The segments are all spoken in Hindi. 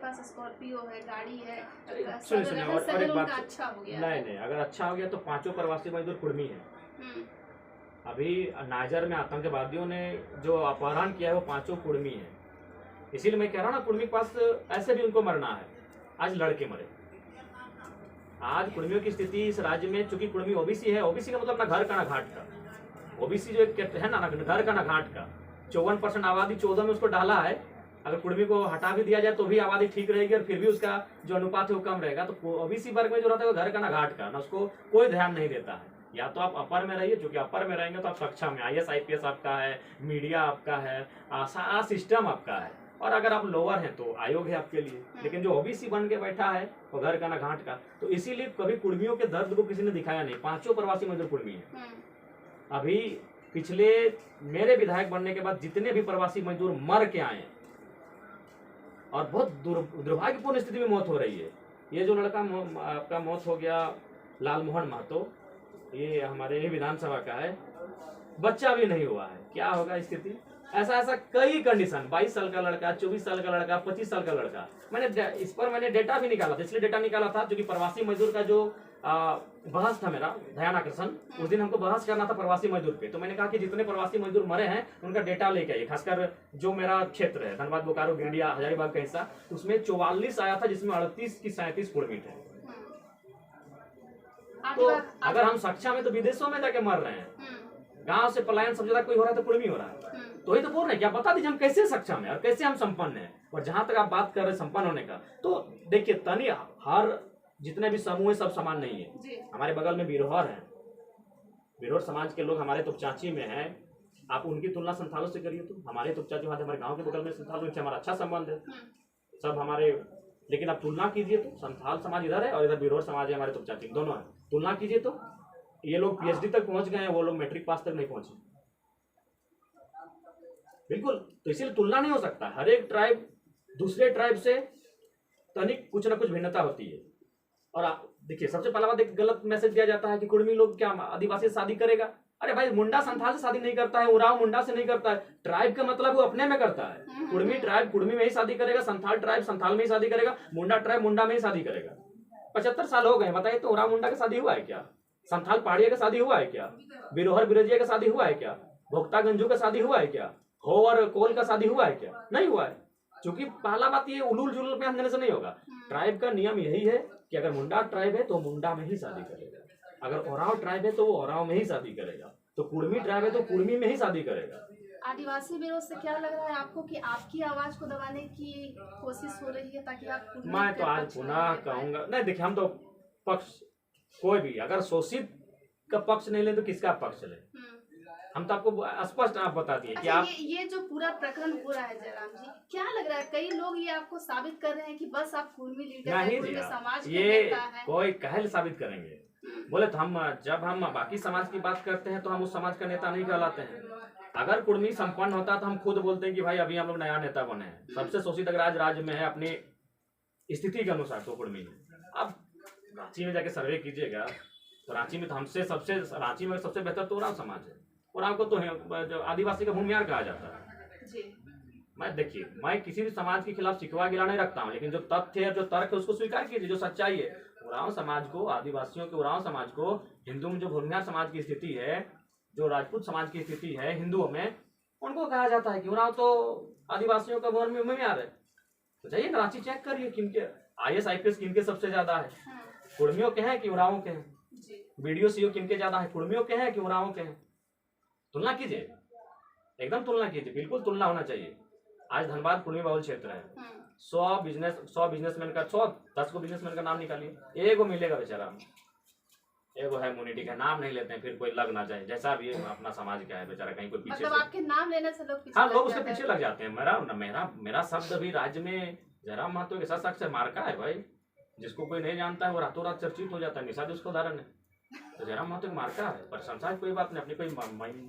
पास स्कॉर्पियो है, गाड़ी है, सुनिए और एक बात, अच्छा हो गया। नहीं, अगर अच्छा हो गया तो 5 प्रवासी मजदूर कुर्मी है। अभी नाइजर में आतंकवादियों ने जो अपहरण किया है वो 5 कुर्मी है। इसीलिए मैं कह रहा हूँ ना, कुर्मी के पास ऐसे भी उनको मरना है। आज लड़के मरे। आज कुर्मियों की स्थिति इस राज्य में, चूंकि कुर्मी ओबीसी है, ओबीसी का मतलब ना घर का ना घाट का। ओबीसी जो है ना घर का ना घाट का। 54% आबादी 14 में उसको डाला है। अगर कुर्मी को हटा भी दिया जाए तो भी आबादी ठीक रहेगी और फिर भी उसका जो अनुपात है वो कम रहेगा। तो ओबीसी वर्ग में जो रहता है वो घर का ना घाट का, ना उसको कोई ध्यान नहीं देता है। या तो आप अपर में रहिए, क्योंकि अपर में रहेंगे तो आप सक्षम है, IAS IPS आपका है, मीडिया आपका है, सारा सिस्टम आपका है। और अगर आप लोअर हैं तो आयोग है आपके लिए। लेकिन जो ओबीसी बन के बैठा है वो घर का ना घाट का। तो इसीलिए कभी कुर्मियों के दर्द को किसी ने दिखाया नहीं। 5 प्रवासी मजदूर कुर्मी है। अभी पिछले मेरे विधायक बनने के बाद जितने भी प्रवासी मजदूर मर के आए और बहुत दुर्भाग्यपूर्ण स्थिति में मौत हो रही है। ये जो लड़का आपका मौत हो गया, लालमोहन महतो, ये हमारे विधानसभा का है, बच्चा भी नहीं हुआ है। क्या होगा स्थिति? ऐसा कई कंडीशन, 22 साल का लड़का, 24 साल का लड़का, 25 साल का लड़का। इस पर मैंने डेटा भी निकाला था। इसलिए डेटा निकाला था क्योंकि प्रवासी मजदूर का जो बहस था मेरा, ध्यान आकर्षण, उस दिन हमको बहस करना था प्रवासी मजदूर पे। तो मैंने कहा कि जितने प्रवासी मजदूर मरे हैं उनका डेटा लेके आइए। खासकर जो मेरा क्षेत्र है, धनबाद, बोकारो, गिरिडीह, हजारीबाग का हिस्सा, उसमें 44 आया था, जिसमें 38 की 37 कुर्मी थे। तो अगर हम सक्षम है तो विदेशों में जाके मर रहे हैं। गांव से पलायन सबसे ज्यादा कोई हो रहा है तो कुर्मी हो रहा है। तो वही तो बोल रहे हैं कि आप बता दीजिए हम कैसे सक्षम है और कैसे हम संपन्न है। और जहां तक आप बात कर रहे हैं संपन्न होने का, तो देखिए तनी हर जितने भी समूह है सब समान नहीं है। हमारे बगल में बिरहोर है, बिरहोर समाज के लोग हमारे तुपचाची में हैं। आप उनकी तुलना संथालों से करिए तो हमारे तुपचाची हमारे गाँव के बगल में संथालों से हमारा अच्छा संबंध है सब हमारे। लेकिन आप तुलना कीजिए तो संथाल समाज इधर है और इधर बिरहोर समाज है, हमारे तुपचाची दोनों है। तुलना कीजिए तो ये लोग PhD तक पहुंच गए हैं, वो लोग मैट्रिक पास तक नहीं पहुंचे। बिल्कुल, तो इसीलिए तुलना नहीं हो सकता। हर एक ट्राइब दूसरे ट्राइब से तनिक कुछ ना कुछ भिन्नता होती है। और आप देखिए, सबसे पहला बात एक गलत मैसेज दिया जाता है कि कुर्मी लोग क्या आदिवासी से शादी करेगा। अरे भाई, मुंडा संथाल से शादी नहीं करता है, उराव मुंडा से नहीं करता है। ट्राइब का मतलब वो अपने में करता है। कुर्मी ट्राइब कुर्मी में ही शादी करेगा, संथाल ट्राइब संथाल में ही शादी करेगा, मुंडा ट्राइब मुंडा में ही शादी करेगा। 75 साल हो गए, बताइए तो उराव मुंडा की शादी हुआ है क्या? संथाल पहाड़िया का शादी हुआ है क्या? बिरोहर बिरजिया का शादी हुआ है क्या? भोक्ता गंजू का शादी हुआ है क्या? हो और कोल का शादी हुआ है क्या? नहीं हुआ है। क्योंकि पहला बात ये उलूल जुलूल पे देने से नहीं होगा। ट्राइब का नियम यही है कि अगर मुंडा ट्राइब है तो मुंडा में ही शादी करेगा, अगर ओराव ट्राइब है तो वो ओराव में ही शादी करेगा, तो कुर्मी ट्राइब है तो कुर्मी में ही शादी करेगा। आदिवासी विरोध से क्या लग रहा है आपको कि आपकी आवाज को दबाने की कोशिश हो रही है ताकि आप? मैं तो आज पुनः कहूंगा, नहीं देखिए, हम तो पक्ष कोई भी अगर शोषित का पक्ष नहीं ले तो किसका पक्ष ले? हम तो आपको स्पष्ट आप बता दिए कि आप ये जो पूरा प्रकरण हो रहा है जयराम जी, क्या लग रहा है कई लोग ये आपको साबित कर रहे हैं कि बस आप कुर्मी लीडर हैं, कुर्मी समाज के नेता हैं? कोई कहल साबित करेंगे? बोले तो हम जब हम बाकी समाज की बात करते हैं तो हम उस समाज का नेता नहीं कहलाते हैं। अगर कुर्मी संपन्न होता तो हम खुद बोलते हैं कि भाई अभी हम लोग नया नेता बने हैं। सबसे शोषित अगर आज राज्य में है अपनी स्थिति के अनुसार तो कुर्मी है। अब रांची में जाके सर्वे कीजिएगा तो रांची में तो रांची में सबसे बेहतर तो उराव समाज है। उराव को तो जो आदिवासी का भूमियार कहा जाता है जी। मैं किसी भी समाज के खिलाफ शिकवा गिला नहीं रखता हूँ, लेकिन जो तथ्य है जो तर्क है उसको स्वीकार कीजिए, जो सच्चाई है। उराव समाज को, आदिवासियों के उराव समाज को, हिंदू में जो भूमियार समाज की स्थिति है, जो राजपूत समाज की स्थिति है हिंदुओं में, उनको कहा जाता है कि उराव तो आदिवासियों का भूमियार है। तो जाइए रांची चेक करिए किनके IAS IPS किनके सबसे ज्यादा है, कुर्मियों के हैं कि उरावों के हैं? BDO CO किनके ज्यादा है, कुर्मियों के हैं कि उरावों के हैं? तुलना कीजिए, एकदम तुलना कीजिए, बिल्कुल तुलना होना चाहिए। आज धनबाद कुर्मी बहुल क्षेत्र है। 100 बिजनेसमैन का 10 को बिजनेसमैन का नाम निकालिए, एगो मिलेगा बेचारा, एगो है मुनिटी का नाम नहीं लेते हैं, फिर कोई लग ना जाए, जैसा भी अपना समाज का है बेचारा, कहीं कोई पीछे मतलब आपके नाम लेने से लोग पीछे, हाँ लोग उसके पीछे लग जाते हैं। मेरा शब्द भी राज्य में जयराम महतो के साथ शख्स मार्का है भाई, जिसको कोई नहीं जानता है वो रातों रात चर्चित हो जाता है। निषाद उसका उदाहरण है। तो जयराम महतो की मार्का है, प्रशंसा कोई बात नहीं,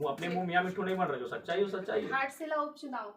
अपने मुंह मियां मिट्टू नहीं बन रहे, जो सच्चाई है वो सच्चाई है। घाटशिला उपचुनाव